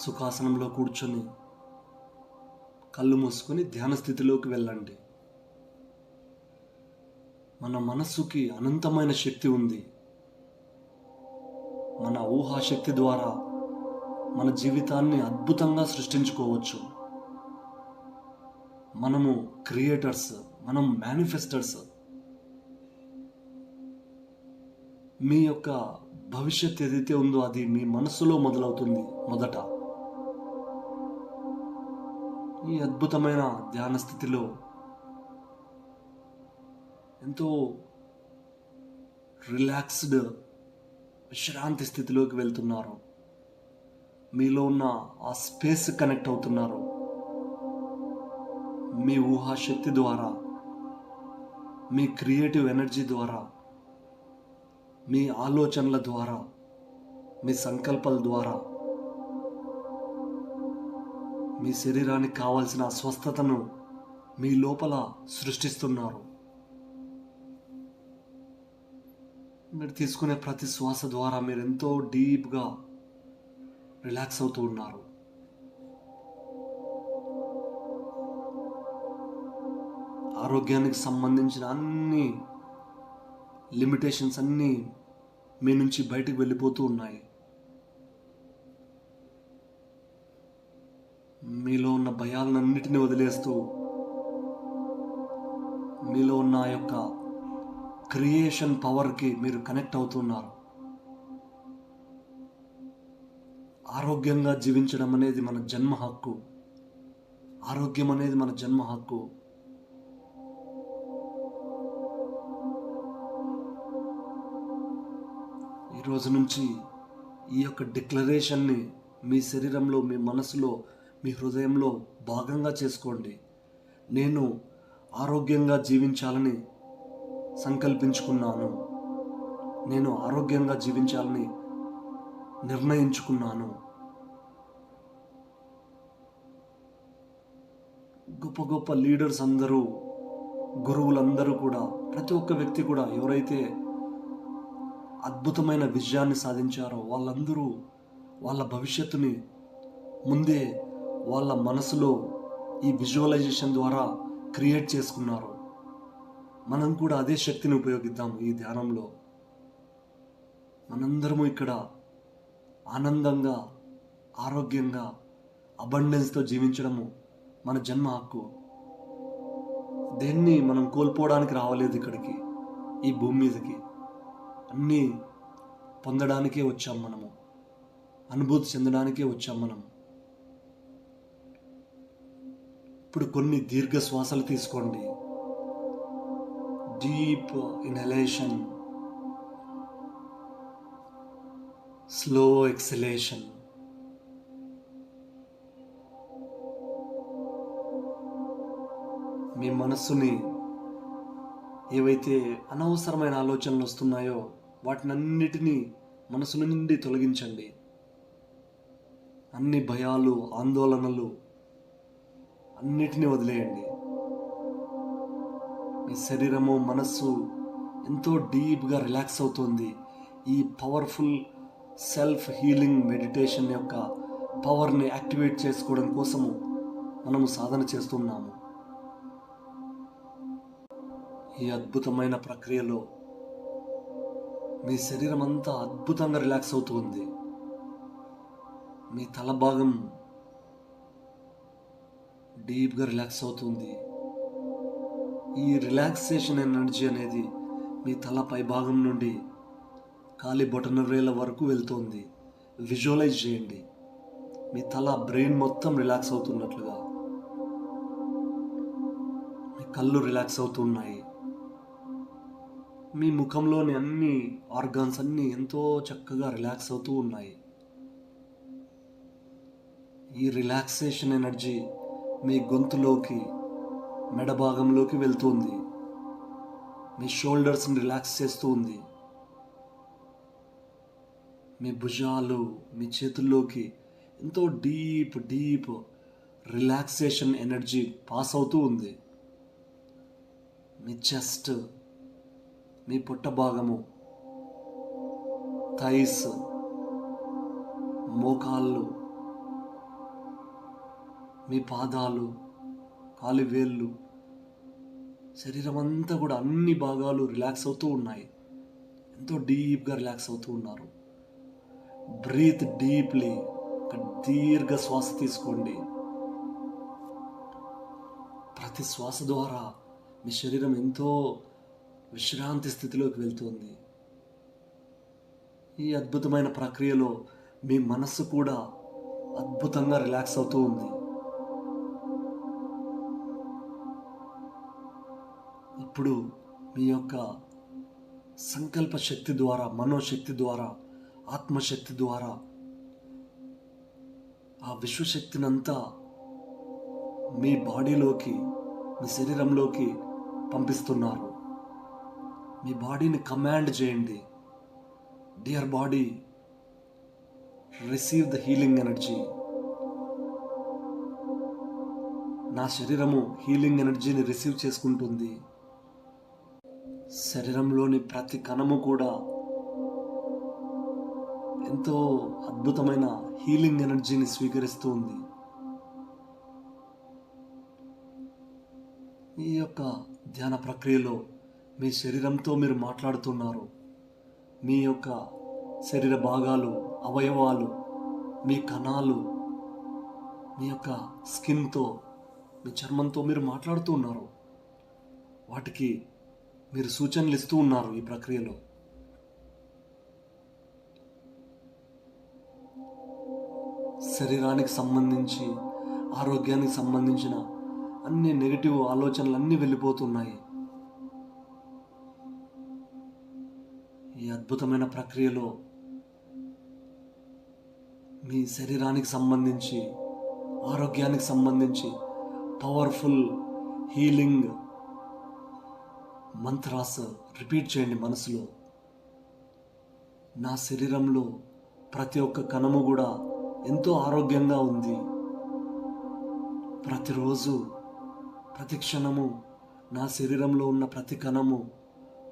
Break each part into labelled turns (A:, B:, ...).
A: సుఖాసనంలో కూర్చొని కళ్ళు మూసుకొని ధ్యాన స్థితిలోకి వెళ్ళండి. మన మనస్సుకి అనంతమైన శక్తి ఉంది. మన ఊహాశక్తి ద్వారా మన జీవితాన్ని అద్భుతంగా సృష్టించుకోవచ్చు. మనము క్రియేటర్స్, మనం మేనిఫెస్టర్స్. మీ యొక్క భవిష్యత్ ఏదైతే ఉందో అది మీ మనస్సులో మొదలవుతుంది మొదట. ఈ అద్భుతమైన ధ్యాన స్థితిలో ఎంతో రిలాక్స్డ్ విశ్రాంతి స్థితిలోకి వెళ్తున్నారు. మీలో ఉన్న ఆ స్పేస్ కనెక్ట్ అవుతున్నారు. మీ ఊహాశక్తి ద్వారా, మీ క్రియేటివ్ ఎనర్జీ ద్వారా, మీ ఆలోచనల ద్వారా, మీ సంకల్పాల ద్వారా మీ శరీరానికి కావాల్సిన స్వస్థతను మీ లోపల సృష్టిస్తున్నారు. మీరు తీసుకునే ప్రతి శ్వాస ద్వారా మీరు ఎంతో డీప్గా రిలాక్స్ అవుతూ ఉన్నారు. ఆరోగ్యానికి సంబంధించిన అన్ని లిమిటేషన్స్ అన్నీ మీ నుంచి బయటకు వెళ్ళిపోతూ ఉన్నాయి. మీలో ఉన్న భయాలన్నిటిని వదిలేస్తూ మీలో ఉన్న ఆ యొక్క క్రియేషన్ పవర్కి మీరు కనెక్ట్ అవుతున్నారు. ఆరోగ్యంగా జీవించడం అనేది మన జన్మ హక్కు. ఆరోగ్యం అనేది మన జన్మ హక్కు. ఈరోజు నుంచి ఈ యొక్క డిక్లరేషన్ని మీ శరీరంలో, మీ మనసులో, మీ హృదయంలో భాగంగా చేసుకోండి. నేను ఆరోగ్యంగా జీవించాలని సంకల్పించుకున్నాను. నేను ఆరోగ్యంగా జీవించాలని నిర్ణయించుకున్నాను. గొప్ప గొప్ప లీడర్స్ అందరూ, గురువులందరూ కూడా, ప్రతి ఒక్క వ్యక్తి కూడా ఎవరైతే అద్భుతమైన విజయాన్ని సాధించారో వాళ్ళందరూ వాళ్ళ భవిష్యత్తుని ముందే వాళ్ళ మనసులో ఈ విజువలైజేషన్ ద్వారా క్రియేట్ చేసుకున్నారు. మనం కూడా అదే శక్తిని ఉపయోగిద్దాం. ఈ ధ్యానంలో మనందరము ఇక్కడ ఆనందంగా, ఆరోగ్యంగా, అబండెన్స్తో జీవించడము మన జన్మ హక్కు. దేన్ని మనం కోల్పోవడానికి రావలేదు ఇక్కడికి, ఈ భూమి మీదకి. అన్నీ పొందడానికే వచ్చాం మనము, అనుభూతి చెందడానికే వచ్చాం మనం. ఇప్పుడు కొన్ని దీర్ఘ శ్వాసలు తీసుకోండి. Deep inhalation, slow exhalation. మీ మనస్సుని ఏవైతే అనవసరమైన ఆలోచనలు వస్తున్నాయో వాటినన్నిటినీ మనసు నుండి తొలగించండి. అన్ని భయాలు, ఆందోళనలు అన్నిటినీ వదిలేయండి. మీ శరీరము, మనస్సు ఎంతో డీప్గా రిలాక్స్ అవుతుంది. ఈ పవర్ఫుల్ సెల్ఫ్ హీలింగ్ మెడిటేషన్ యొక్క పవర్ని యాక్టివేట్ చేసుకోవడం కోసము మనము సాధన చేస్తున్నాము. ఈ అద్భుతమైన ప్రక్రియలో మీ శరీరం అంతా అద్భుతంగా రిలాక్స్ అవుతుంది. మీ తల భాగం డీప్గా రిలాక్స్ అవుతుంది. ఈ రిలాక్సేషన్ ఎనర్జీ అనేది మీ తల పై భాగం నుండి కాలి బొటనవేళ్ల వరకు వెళ్తుంది. విజువలైజ్ చేయండి. మీ తల, బ్రెయిన్ మొత్తం రిలాక్స్ అవుతున్నట్లుగా. మీ కళ్ళు రిలాక్స్ అవుతున్నాయి. మీ ముఖంలోని అన్ని ఆర్గాన్స్ అన్నీ ఎంతో చక్కగా రిలాక్స్ అవుతూ ఉన్నాయి. ఈ రిలాక్సేషన్ ఎనర్జీ మీ గొంతులోకి, మెడ భాగంలోకి వెళ్తుంది. మీ షోల్డర్స్ని రిలాక్స్ చేస్తూ ఉంది. మీ భుజాలు, మీ చేతుల్లోకి ఎంతో డీప్ రిలాక్సేషన్ ఎనర్జీ పాస్ అవుతూ ఉంది. మీ చెస్ట్, మీ పొట్ట భాగము, థైస్, మోకాళ్ళు, మీ పాదాలు, కాలివేళ్ళు, శరీరం అంతా కూడా అన్ని భాగాలు రిలాక్స్ అవుతూ ఉన్నాయి. ఎంతో డీప్గా రిలాక్స్ అవుతూ ఉన్నారు. Breathe deeply. ఒక దీర్ఘ శ్వాస తీసుకోండి. ప్రతి శ్వాస ద్వారా మీ శరీరం ఎంతో విశ్రాంతి స్థితిలోకి వెళ్తుంది. ఈ అద్భుతమైన ప్రక్రియలో మీ మనస్సు కూడా అద్భుతంగా రిలాక్స్ అవుతూ ఉంది. ఇప్పుడు మీ యొక్క సంకల్ప శక్తి ద్వారా, మనోశక్తి ద్వారా, ఆత్మశక్తి ద్వారా ఆ విశ్వశక్తినంతా మీ బాడీలోకి, మీ శరీరంలోకి పంపిస్తున్నారు. మీ బాడీని కమాండ్ చేయండి. Dear body, receive the healing energy. నా శరీరము హీలింగ్ ఎనర్జీని రిసీవ్ చేసుకుంటుంది. శరీరంలోని ప్రతి కణము కూడా ఎంతో అద్భుతమైన హీలింగ్ ఎనర్జీని స్వీకరిస్తూ ఉంది. ఈ యొక్క ధ్యాన ప్రక్రియలో మీ శరీరంతో మీరు మాట్లాడుతున్నారు. మీ యొక్క శరీర భాగాలు, అవయవాలు, మీ కణాలు, మీ యొక్క స్కిన్తో, మీ చర్మంతో మీరు మాట్లాడుతూ ఉన్నారు. వాటికి మీరు సూచనలు ఇస్తూ ఉన్నారు. ఈ ప్రక్రియలో శరీరానికి సంబంధించి, ఆరోగ్యానికి సంబంధించిన అన్ని నెగటివ్ ఆలోచనలు అన్నీ వెళ్ళిపోతున్నాయి. ఈ అద్భుతమైన ప్రక్రియలో మీ శరీరానికి సంబంధించి, ఆరోగ్యానికి సంబంధించి పవర్ఫుల్ హీలింగ్ మంత్రాస్ రిపీట్ చేయండి మనసులో. నా శరీరంలో ప్రతి ఒక్క కణము కూడా ఎంతో ఆరోగ్యంగా ఉంది. ప్రతిరోజు, ప్రతి క్షణము నా శరీరంలో ఉన్న ప్రతి కణము,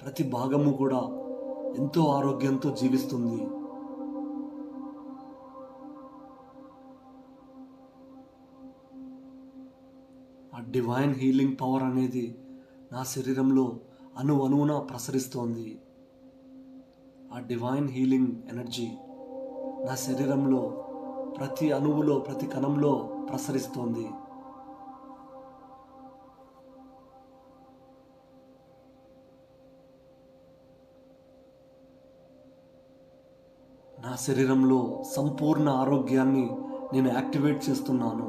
A: ప్రతి భాగము కూడా ఎంతో ఆరోగ్యంతో జీవిస్తుంది. ఆ డివైన్ హీలింగ్ పవర్ అనేది నా శరీరంలో అణువున ప్రసరిస్తోంది. ఆ డివైన్ హీలింగ్ ఎనర్జీ నా శరీరంలో ప్రతి అణువులో, ప్రతి కణంలో ప్రసరిస్తోంది. నా శరీరంలో సంపూర్ణ ఆరోగ్యాన్ని నేను యాక్టివేట్ చేస్తున్నాను.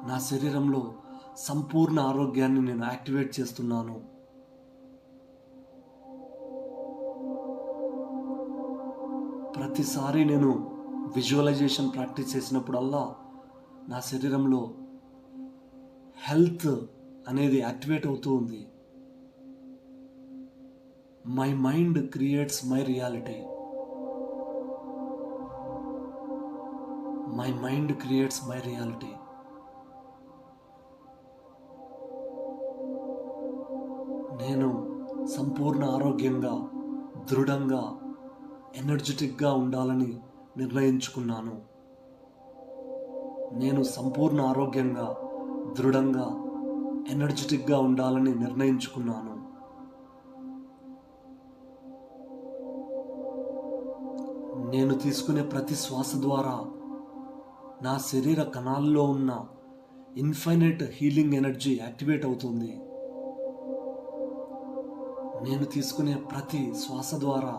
A: నా శరీరంలో సంపూర్ణ ఆరోగ్యాన్ని నేను యాక్టివేట్ చేస్తున్నాను. ప్రతిసారి నేను విజువలైజేషన్ ప్రాక్టీస్ చేసినప్పుడల్లా నా శరీరంలో హెల్త్ అనేది యాక్టివేట్ అవుతూ ఉంది. My mind creates my reality. My mind creates my reality. నేను సంపూర్ణ ఆరోగ్యంగా, దృఢంగా, ఎనర్జెటిక్గా ఉండాలని నిర్ణయించుకున్నాను. నేను సంపూర్ణ ఆరోగ్యంగా, దృఢంగా, ఎనర్జెటిక్గా ఉండాలని నిర్ణయించుకున్నాను. నేను తీసుకునే ప్రతి శ్వాస ద్వారా నా శరీర కణాల్లో ఉన్న ఇన్ఫైనైట్ హీలింగ్ ఎనర్జీ యాక్టివేట్ అవుతుంది. నేను తీసుకునే ప్రతి శ్వాస ద్వారా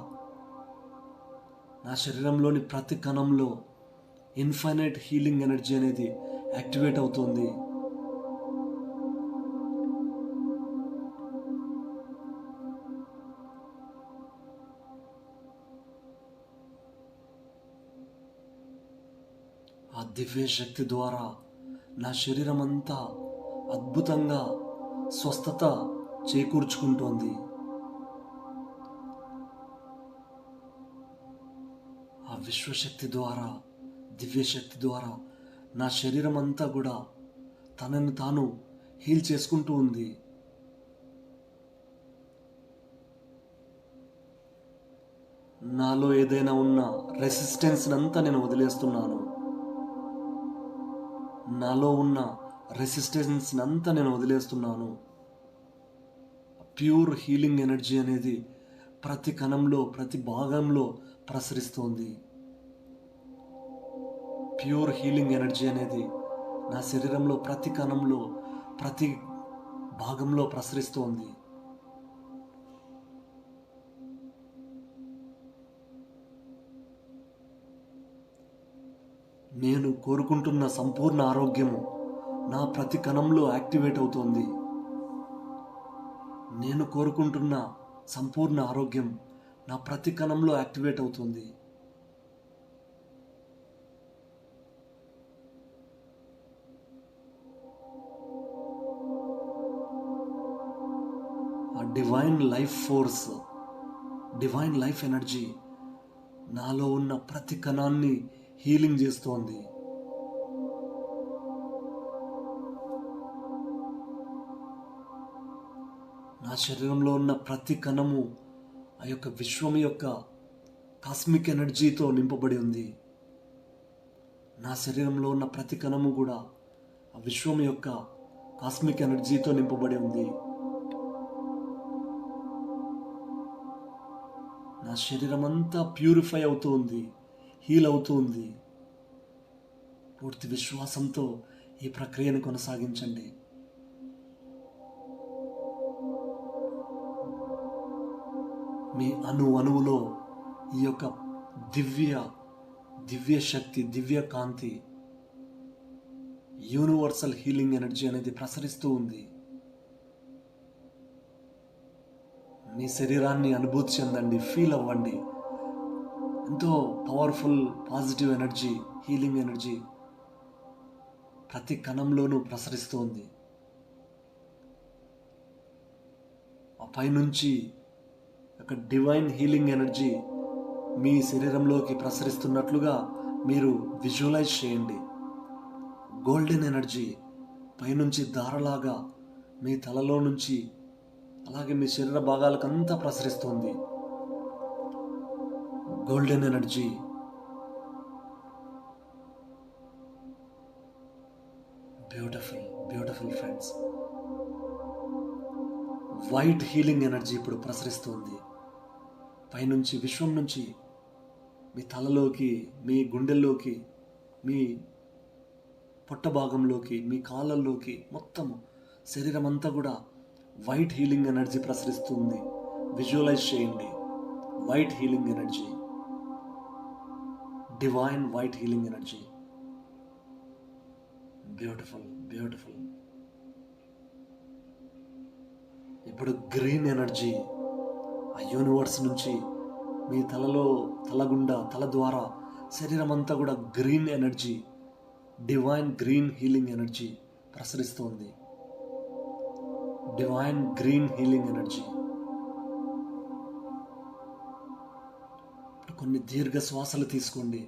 A: నా శరీరంలోని ప్రతి కణంలో ఇన్ఫైనైట్ హీలింగ్ ఎనర్జీ అనేది యాక్టివేట్ అవుతుంది. ఆ దివ్య శక్తి ద్వారా నా శరీరం అంతా అద్భుతంగా స్వస్థత చేకూర్చుకుంటోంది. ఆ విశ్వశక్తి ద్వారా, దివ్యశక్తి ద్వారా నా శరీరం అంతా కూడా తనను తాను హీల్ చేసుకుంటూ ఉంది. నాలో ఏదైనా ఉన్న రెసిస్టెన్స్ అంతా నేను వదిలేస్తున్నాను. నాలో ఉన్న రెసిస్టెన్స్ని అంతా నేను వదిలేస్తున్నాను. ప్యూర్ హీలింగ్ ఎనర్జీ అనేది ప్రతి కణంలో, ప్రతి భాగంలో ప్రసరిస్తోంది. ప్యూర్ హీలింగ్ ఎనర్జీ అనేది నా శరీరంలో ప్రతి కణంలో, ప్రతి భాగంలో ప్రసరిస్తోంది. నేను కోరుకుంటున్న సంపూర్ణ ఆరోగ్యము నా ప్రతి కణంలో యాక్టివేట్ అవుతోంది. నేను కోరుకుంటున్న సంపూర్ణ ఆరోగ్యం నా ప్రతి కణంలో యాక్టివేట్ అవుతుంది. ఆ divine life force, divine life energy నాలో ఉన్న ప్రతి కణాన్ని హీలింగ్ చేస్తోంది. నా శరీరంలో ఉన్న ప్రతి కణము ఆ యొక్క విశ్వం యొక్క కాస్మిక్ ఎనర్జీతో నింపబడి ఉంది. నా శరీరంలో ఉన్న ప్రతి కణము కూడా ఆ విశ్వం యొక్క కాస్మిక్ ఎనర్జీతో నింపబడి ఉంది. నా శరీరం అంతా ప్యూరిఫై అవుతూ ఉంది, హీల్ అవుతూ ఉంది. పూర్తి విశ్వాసంతో ఈ ప్రక్రియను కొనసాగించండి. మీ అణువులో ఈ యొక్క దివ్య శక్తి, దివ్య కాంతి, యూనివర్సల్ హీలింగ్ ఎనర్జీ అనేది ప్రసరిస్తూ ఉంది. మీ శరీరాన్ని అనుభూతి చెందండి, ఫీల్ అవ్వండి. ఎంతో powerful positive energy, healing energy ప్రతి కణంలోనూ ప్రసరిస్తోంది. ఆ పైనుంచి ఒక డివైన్ హీలింగ్ ఎనర్జీ మీ శరీరంలోకి ప్రసరిస్తున్నట్లుగా మీరు విజువలైజ్ చేయండి. గోల్డెన్ ఎనర్జీ పైనుంచి ధారలాగా మీ తలలో నుంచి అలాగే మీ శరీర భాగాలకంతా ప్రసరిస్తోంది. Golden energy beautiful friends. White healing energy ఇప్పుడు ప్రసరిస్తోంది. పైనుంచి, విశ్వం నుంచి మీ తలలోకి, మీ గుండెల్లోకి, మీ పొట్ట భాగంలోకి, మీ కాళ్ళల్లోకి, మొత్తం శరీరం అంతా కూడా వైట్ హీలింగ్ ఎనర్జీ ప్రసరిస్తుంది. విజువలైజ్ చేయండి. White healing energy, divine white healing energy. Beautiful. ఇప్పుడు గ్రీన్ ఎనర్జీ ఆ యూనివర్స్ నుంచి మీ తలగుండా, తల ద్వారా శరీరం అంతా కూడా green energy, divine green healing energy ప్రసరిస్తోంది. Divine green healing energy. ఇప్పుడు కొన్ని దీర్ఘ శ్వాసలు తీసుకోండి.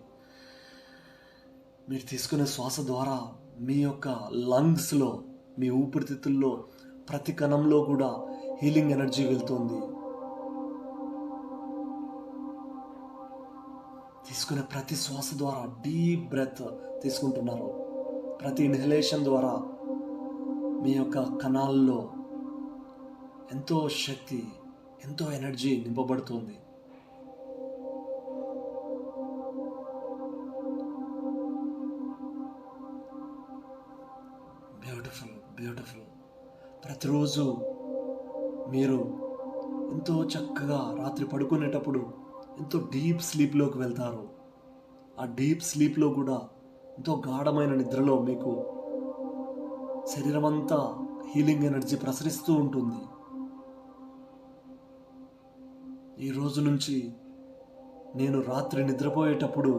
A: మీరు తీసుకునే శ్వాస ద్వారా మీ యొక్క లంగ్స్లో, మీ ఊపిరితిత్తుల్లో ప్రతి కణంలో కూడా హీలింగ్ ఎనర్జీ వెళ్తుంది. తీసుకునే ప్రతి శ్వాస ద్వారా డీప్ బ్రెత్ తీసుకుంటున్నారు. ప్రతి ఇన్హలేషన్ ద్వారా మీ యొక్క కణాల్లో ఎంతో శక్తి, ఎంతో ఎనర్జీ నింపబడుతుంది. బ్యూటిఫుల్. ప్రతిరోజు మీరు ఎంతో చక్కగా రాత్రి పడుకునేటప్పుడు ఎంతో డీప్ స్లీప్లోకి వెళ్తారు. ఆ డీప్ స్లీప్లో కూడా ఎంతో గాఢమైన నిద్రలో మీకు శరీరం అంతా హీలింగ్ ఎనర్జీ ప్రసరిస్తూ ఉంటుంది. ఈ రోజు నుంచి నేను రాత్రి నిద్రపోయేటప్పుడు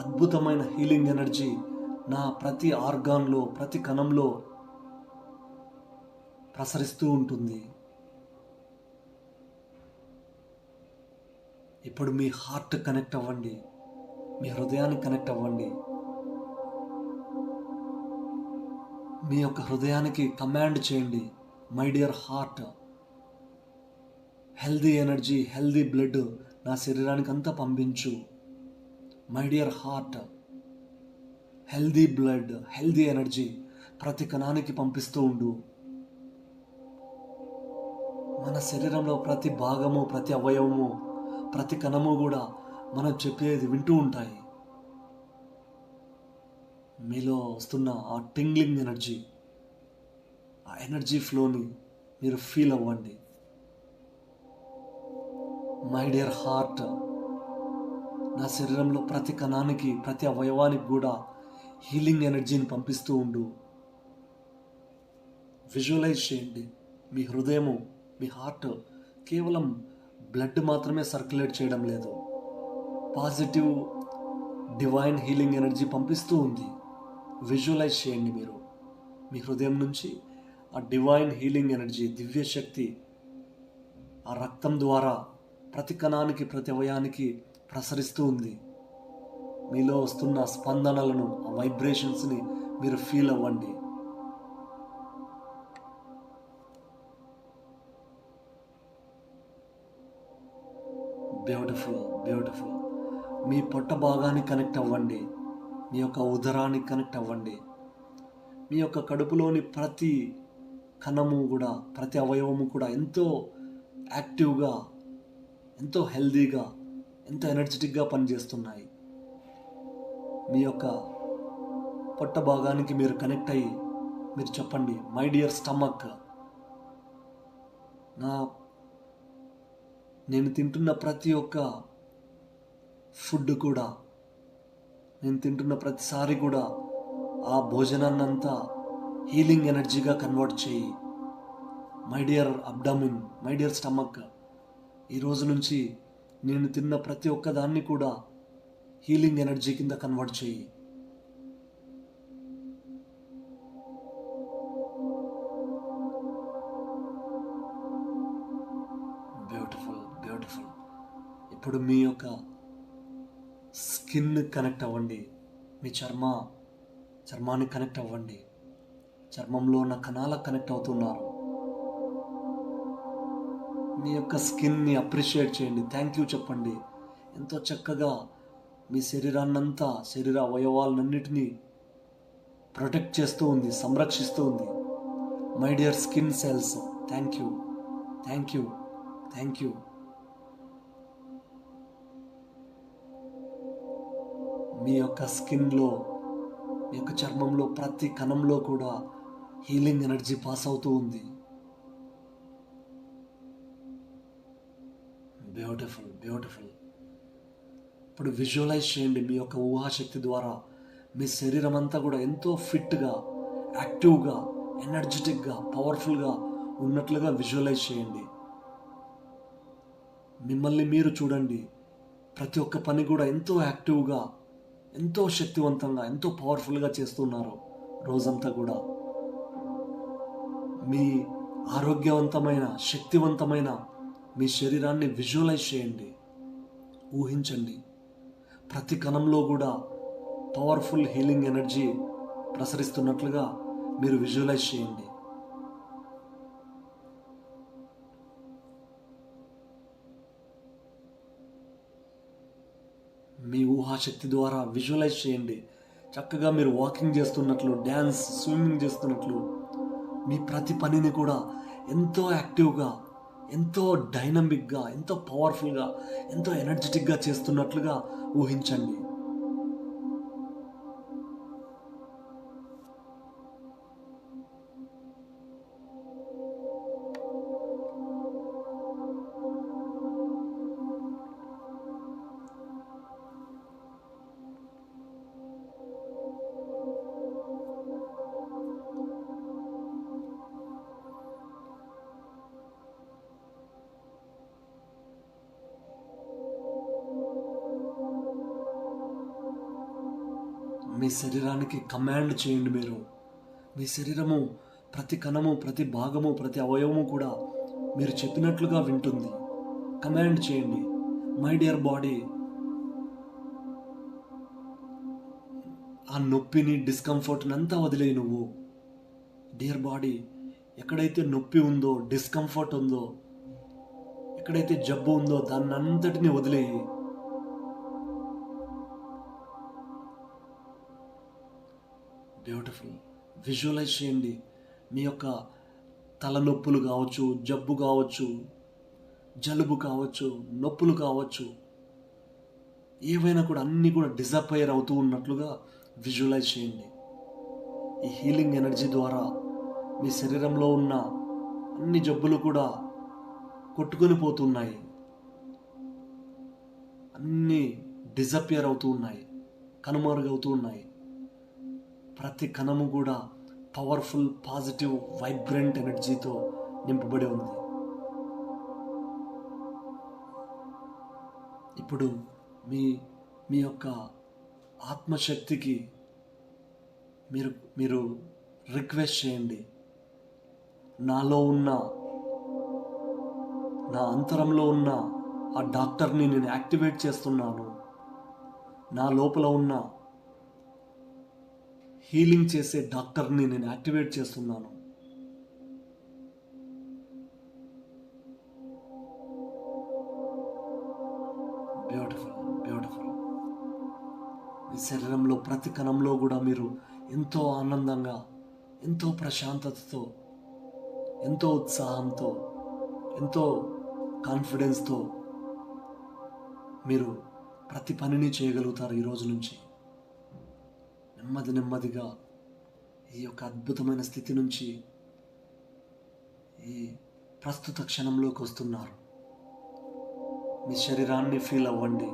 A: అద్భుతమైన హీలింగ్ ఎనర్జీ నా ప్రతి ఆర్గాన్లో, ప్రతి కణంలో ప్రసరిస్తూ ఉంటుంది. ఇప్పుడు మీ హార్ట్ కనెక్ట్ అవ్వండి, మీ హృదయానికి కనెక్ట్ అవ్వండి. మీ యొక్క హృదయానికి కమాండ్ చేయండి, my dear heart, healthy energy, healthy blood నా శరీరానికి అంతా పంపించు. My dear heart, healthy blood, healthy energy ప్రతి కణానికి పంపిస్తూ ఉండు. మన శరీరంలో ప్రతి భాగము, ప్రతి అవయవము, ప్రతి కణము కూడా మనం చెప్పేది వింటూ ఉంటాయి. మీలో వస్తున్న ఆ టింగ్లింగ్ ఎనర్జీ, ఆ ఎనర్జీ ఫ్లోని మీరు ఫీల్ అవ్వండి. మై డియర్ హార్ట్, నా శరీరంలో ప్రతి కణానికి, ప్రతి అవయవానికి కూడా హీలింగ్ ఎనర్జీని పంపిస్తూ ఉండు. విజువలైజ్ చేయండి. మీ హృదయము, మీ హార్ట్ కేవలం బ్లడ్ మాత్రమే సర్క్యులేట్ చేయడం లేదు, పాజిటివ్ డివైన్ హీలింగ్ ఎనర్జీ పంపిస్తూ ఉంది. విజువలైజ్ చేయండి. మీరు మీ హృదయం నుంచి ఆ డివైన్ హీలింగ్ ఎనర్జీ, దివ్య శక్తి ఆ రక్తం ద్వారా ప్రతి కణానికి, ప్రతి అవయానికి ప్రసరిస్తూ ఉంది. మీలో వస్తున్న స్పందనలను, ఆ వైబ్రేషన్స్ని మీరు ఫీల్ అవ్వండి. Beautiful, beautiful. మీ పొట్ట భాగానికి కనెక్ట్ అవ్వండి. మీ యొక్క ఉదరానికి కనెక్ట్ అవ్వండి. మీ యొక్క కడుపులోని ప్రతి కణము కూడా, ప్రతి అవయవము కూడా ఎంతో యాక్టివ్గా, ఎంతో హెల్దీగా, ఎంతో ఎనర్జెటిక్గా పనిచేస్తున్నాయి. మీ యొక్క పొట్ట భాగానికి మీరు కనెక్ట్ అయ్యి మీరు చెప్పండి, మై డియర్ స్టమక్, నేను తింటున్న ప్రతి ఒక్క ఫుడ్ కూడా, నేను తింటున్న ప్రతిసారి కూడా ఆ భోజనాన్నంతా హీలింగ్ ఎనర్జీగా కన్వర్ట్ చేయి. My dear abdomen, my dear stomach, ఈరోజు నుంచి నేను తిన్న ప్రతి ఒక్క దాన్ని కూడా హీలింగ్ ఎనర్జీ కింద కన్వర్ట్ చేయి. Beautiful, beautiful. ఇప్పుడు మీ యొక్క స్కిన్ కనెక్ట్ అవ్వండి. మీ చర్మానికి కనెక్ట్ అవ్వండి. చర్మంలో ఉన్న కణాలకు కనెక్ట్ అవుతున్నారు. మీ యొక్క స్కిన్ని అప్రిషియేట్ చేయండి. థ్యాంక్ యూ చెప్పండి. ఎంతో చక్కగా మీ శరీరాన్నంతా, శరీర అవయవాలన్నిటినీ ప్రొటెక్ట్ చేస్తూ ఉంది, సంరక్షిస్తూ ఉంది. My dear skin cells, thank you, thank you, thank you. మీ యొక్క స్కిన్లో, మీ యొక్క చర్మంలో ప్రతి కణంలో కూడా హీలింగ్ ఎనర్జీ పాస్ అవుతూ ఉంది. Beautiful, beautiful. ఇప్పుడు విజువలైజ్ చేయండి. మీ యొక్క ఊహాశక్తి ద్వారా మీ శరీరం అంతా కూడా ఎంతో ఫిట్గా, యాక్టివ్గా, ఎనర్జెటిక్గా, పవర్ఫుల్గా ఉన్నట్లుగా విజువలైజ్ చేయండి. మిమ్మల్ని మీరు చూడండి. ప్రతి ఒక్క పని కూడా ఎంతో యాక్టివ్గా, ఎంతో శక్తివంతంగా, ఎంతో పవర్ఫుల్గా చేస్తున్నారు రోజంతా కూడా. మీ ఆరోగ్యవంతమైన, శక్తివంతమైన మీ శరీరాన్ని విజువలైజ్ చేయండి, ఊహించండి. ప్రతి కణంలో కూడా పవర్ఫుల్ హీలింగ్ ఎనర్జీ ప్రసరిస్తున్నట్లుగా మీరు విజువలైజ్ చేయండి. మీ ఊహాశక్తి ద్వారా విజువలైజ్ చేయండి. చక్కగా మీరు వాకింగ్ చేస్తున్నట్లు, డ్యాన్స్, స్విమ్మింగ్ చేస్తున్నట్లు, మీ ప్రతి పనిని కూడా ఎంతో యాక్టివ్గా, ఎంతో డైనమిక్గా, ఎంతో పవర్ఫుల్గా, ఎంతో ఎనర్జెటిక్గా చేస్తున్నట్లుగా ఊహించండి. మీ శరీరానికి కమాండ్ చేయండి. మీ శరీరము ప్రతి కణము, ప్రతి భాగము, ప్రతి అవయవము కూడా మీరు చెప్పినట్లుగా వింటుంది. కమాండ్ చేయండి, మై డియర్ బాడీ, ఆ నొప్పిని, డిస్కంఫర్ట్ని అంతా వదిలేయి నువ్వు. డియర్ బాడీ, ఎక్కడైతే నొప్పి ఉందో, డిస్కంఫర్ట్ ఉందో, ఎక్కడైతే జబ్బు ఉందో దాన్నంతటిని వదిలేయి. బ్యూటిఫుల్. విజువలైజ్ చేయండి. మీ యొక్క తలనొప్పులు కావచ్చు, జబ్బు కావచ్చు, జలుబు కావచ్చు, నొప్పులు కావచ్చు, ఏవైనా కూడా అన్నీ కూడా డిజపైర్ అవుతూ ఉన్నట్లుగా విజువలైజ్ చేయండి. ఈ హీలింగ్ ఎనర్జీ ద్వారా మీ శరీరంలో ఉన్న అన్ని జబ్బులు కూడా కొట్టుకొని పోతున్నాయి, అన్నీ డిజపియర్ అవుతూ ఉన్నాయి, కనుమరుగవుతూ ఉన్నాయి. ప్రతి కణము కూడా పవర్ఫుల్, పాజిటివ్, వైబ్రెంట్ ఎనర్జీతో నింపబడి ఉంది. ఇప్పుడు మీ యొక్క ఆత్మశక్తికి మీరు రిక్వెస్ట్ చేయండి. నాలో ఉన్న, నా అంతరంలో ఉన్న ఆ డాక్టర్ని నేను యాక్టివేట్ చేస్తున్నాను. నా లోపల ఉన్న హీలింగ్ చేసే డాక్టర్ని నేను యాక్టివేట్ చేస్తున్నాను. Beautiful, beautiful. మీ శరీరంలో ప్రతి కణంలో కూడా మీరు ఎంతో ఆనందంగా, ఎంతో ప్రశాంతతతో, ఎంతో ఉత్సాహంతో, ఎంతో కాన్ఫిడెన్స్తో మీరు ప్రతి పనిని చేయగలుగుతారు. ఈరోజు నుంచి నెమ్మది నెమ్మదిగా ఈ యొక్క అద్భుతమైన స్థితి నుంచి ఈ ప్రస్తుత క్షణంలోకి వస్తున్నారు. మీ శరీరాన్ని ఫీల్ అవ్వండి.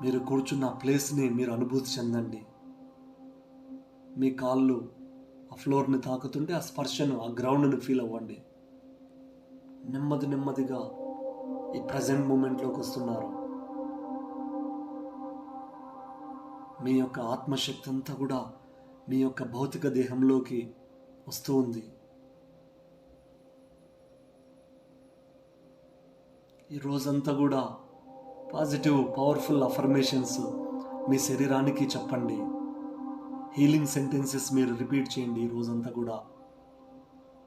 A: మీరు కూర్చున్న ప్లేస్ని మీరు అనుభూతి చెందండి. మీ కాళ్ళు ఆ ఫ్లోర్ని తాకుతుంటే ఆ స్పర్శను, ఆ గ్రౌండ్ని ఫీల్ అవ్వండి. నెమ్మది నెమ్మదిగా ఈ ప్రజెంట్ మూమెంట్లోకి వస్తున్నారు. మీ యొక్క ఆత్మశక్తి అంతా కూడా మీ యొక్క భౌతిక దేహంలోకి వస్తూ ఉంది. ఈ రోజంతా కూడా పాజిటివ్, పవర్ఫుల్ అఫర్మేషన్స్ మీ శరీరానికి చెప్పండి. హీలింగ్ సెంటెన్సెస్ మీరు రిపీట్ చేయండి. ఈ రోజంతా కూడా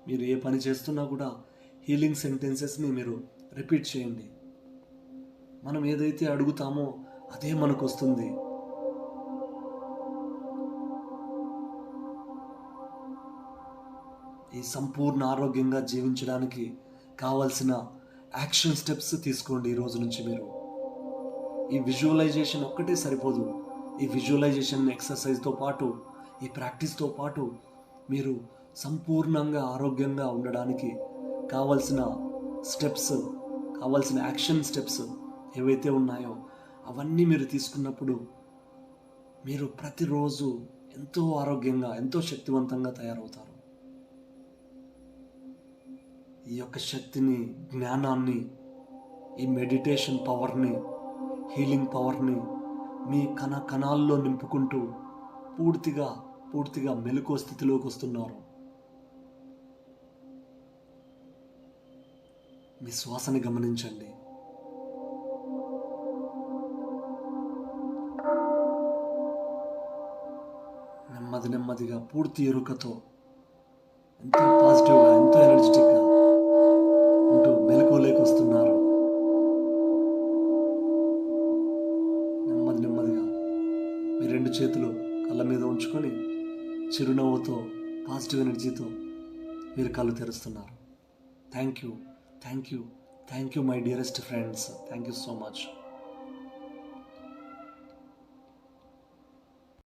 A: మీరు ఏ పని చేస్తున్నా కూడా హీలింగ్ సెంటెన్సెస్ని మీరు రిపీట్ చేయండి. మనం ఏదైతే అడుగుతామో అదే మనకు వస్తుంది. ఈ సంపూర్ణ ఆరోగ్యంగా జీవించడానికి కావాల్సిన యాక్షన్ స్టెప్స్ తీసుకోండి. ఈ రోజు నుంచి మీరు ఈ విజువలైజేషన్ ఒక్కటే సరిపోదు. ఈ విజువలైజేషన్ ఎక్సర్సైజ్తో పాటు, ఈ ప్రాక్టీస్తో పాటు మీరు సంపూర్ణంగా ఆరోగ్యంగా ఉండడానికి కావాల్సిన స్టెప్స్, కావాల్సిన యాక్షన్ స్టెప్స్ ఏవైతే ఉన్నాయో అవన్నీ మీరు తీసుకున్నప్పుడు మీరు ప్రతిరోజు ఎంతో ఆరోగ్యంగా, ఎంతో శక్తివంతంగా తయారవుతారు. ఈ యొక్క శక్తిని, జ్ఞానాన్ని, ఈ మెడిటేషన్ పవర్ని, హీలింగ్ పవర్ని మీ కణాల్లో నింపుకుంటూ పూర్తిగా మెలకువ స్థితిలోకి వస్తున్నారు. మీ శ్వాసని గమనించండి. నెమ్మదిగా పూర్తి ఎరుకతో, ఎంతో పాజిటివ్గా, ఎంతో ఎనర్జెటిక్గా ఉంటూ మెలకువలోకి వస్తున్నారు. నెమ్మదిగా మీ రెండు చేతులు కళ్ళ మీద ఉంచుకొని చిరునవ్వుతో, పాజిటివ్ ఎనర్జీతో మీరు కళ్ళు తెరుస్తున్నారు. Thank you my dearest friends. Thank you so much.